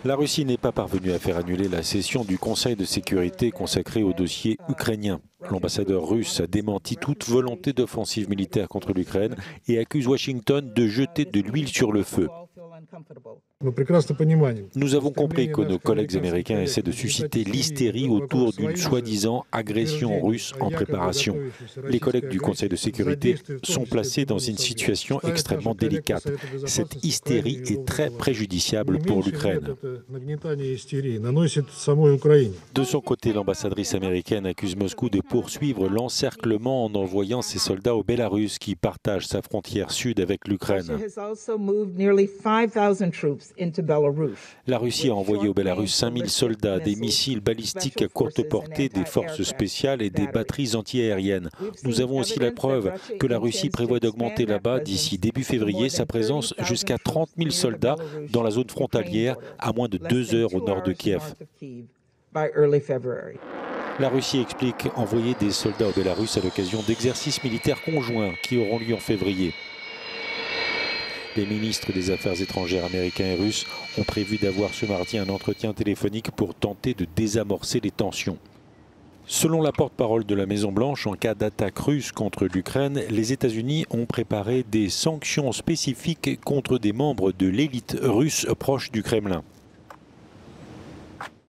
La Russie n'est pas parvenue à faire annuler la session du Conseil de sécurité consacrée au dossier ukrainien. L'ambassadeur russe a démenti toute volonté d'offensive militaire contre l'Ukraine et accuse Washington de jeter de l'huile sur le feu. Nous avons compris que nos collègues américains essaient de susciter l'hystérie autour d'une soi-disant agression russe en préparation. Les collègues du Conseil de sécurité sont placés dans une situation extrêmement délicate. Cette hystérie est très préjudiciable pour l'Ukraine. De son côté, l'ambassadrice américaine accuse Moscou de poursuivre l'encerclement en envoyant ses soldats au Bélarus qui partagent sa frontière sud avec l'Ukraine. La Russie a envoyé au Bélarus 5000 soldats, des missiles balistiques à courte portée, des forces spéciales et des batteries antiaériennes. Nous avons aussi la preuve que la Russie prévoit d'augmenter là-bas, d'ici début février, sa présence jusqu'à 30 000 soldats dans la zone frontalière, à moins de 2 heures au nord de Kiev. La Russie explique envoyer des soldats au Bélarus à l'occasion d'exercices militaires conjoints qui auront lieu en février. Les ministres des Affaires étrangères américains et russes ont prévu d'avoir ce mardi un entretien téléphonique pour tenter de désamorcer les tensions. Selon la porte-parole de la Maison-Blanche, en cas d'attaque russe contre l'Ukraine, les États-Unis ont préparé des sanctions spécifiques contre des membres de l'élite russe proche du Kremlin.